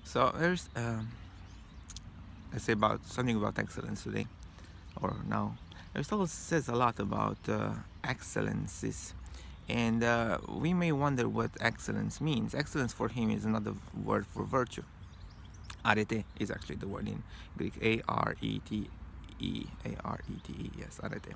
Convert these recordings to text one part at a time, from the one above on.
So there's let's say about something about excellence today, or now. Aristotle says a lot about excellences, and we may wonder what excellence means. Excellence for him is another word for virtue. Arete is actually the word in Greek. A-R-E-T-E. A-R-E-T-E. Yes, arete.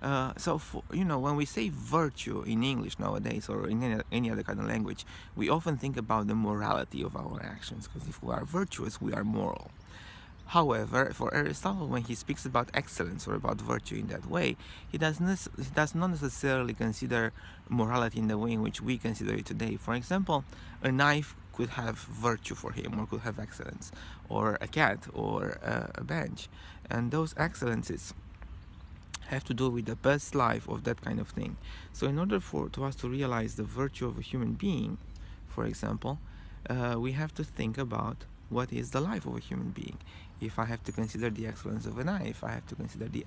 When we say virtue in English nowadays or in any other kind of language, we often think about the morality of our actions, because if we are virtuous, we are moral. However, for Aristotle, when he speaks about excellence or about virtue in that way, he does not necessarily consider morality in the way in which we consider it today. For example, a knife could have virtue for him or could have excellence, or a cat or a bench. And those excellences have to do with the best life of that kind of thing. So in order to us to realize the virtue of a human being, for example, we have to think about what is the life of a human being. If I have to consider the excellence of a knife, I have to consider the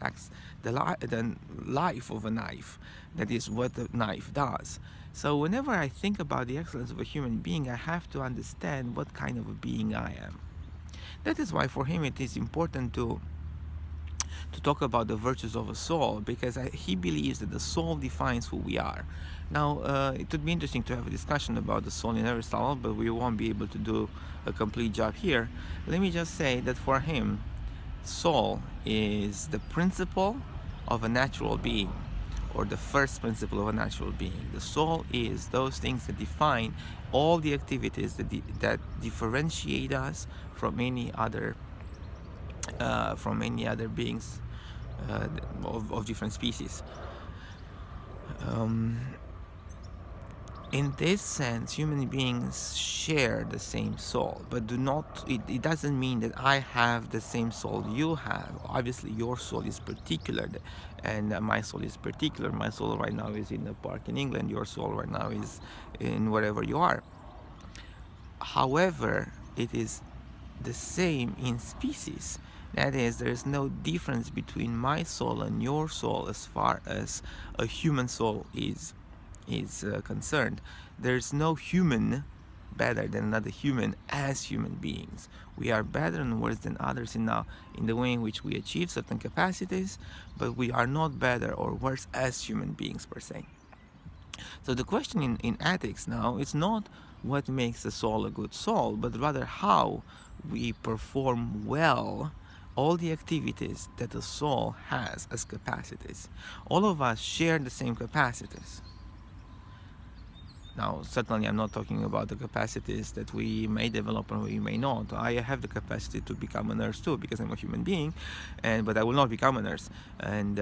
life of a knife. That is what the knife does. So whenever I think about the excellence of a human being, I have to understand what kind of a being I am. That is why for him it is important to talk about the virtues of a soul, because he believes that the soul defines who we are. Now, it would be interesting to have a discussion about the soul in Aristotle, but we won't be able to do a complete job here. Let me just say that for him, soul is the principle of a natural being, or the first principle of a natural being. The soul is those things that define all the activities that differentiate us from any other beings of different species. Um, in this sense, human beings share the same soul, but it doesn't mean that I have the same soul you have. Obviously, your soul is particular, and my soul is particular. My soul right now is in a park in England, your soul right now is in wherever you are. However, it is the same in species. That is, there is no difference between my soul and your soul as far as a human soul is concerned. There's no human better than another human as human beings. We are better and worse than others in the way in which we achieve certain capacities, but we are not better or worse as human beings per se. So the question in ethics now is not what makes a soul a good soul, but rather how we perform well all the activities that the soul has as capacities. All of us share the same capacities. Now, certainly I'm not talking about the capacities that we may develop or we may not. I have the capacity to become a nurse too, because I'm a human being, but I will not become a nurse, and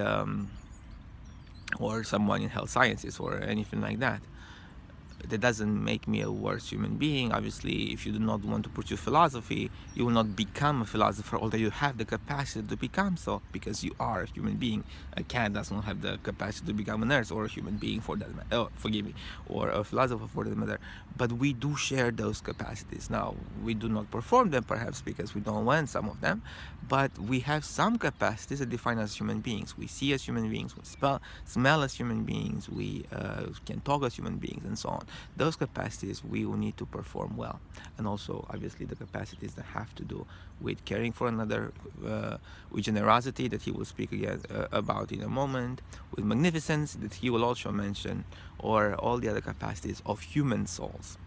or someone in health sciences or anything like that. That doesn't make me a worse human being. Obviously, if you do not want to pursue philosophy, you will not become a philosopher, although you have the capacity to become so, because you are a human being. A cat does not have the capacity to become a nurse, or a human being for that matter. Oh, forgive me, or a philosopher for that matter. But we do share those capacities. Now, we do not perform them, perhaps because we don't want some of them, but we have some capacities that define us as human beings. We see as human beings, we smell as human beings, we can talk as human beings, and so on. Those capacities we will need to perform well, and also obviously the capacities that have to do with caring for another, with generosity that he will speak again about in a moment, with magnificence that he will also mention, or all the other capacities of human souls.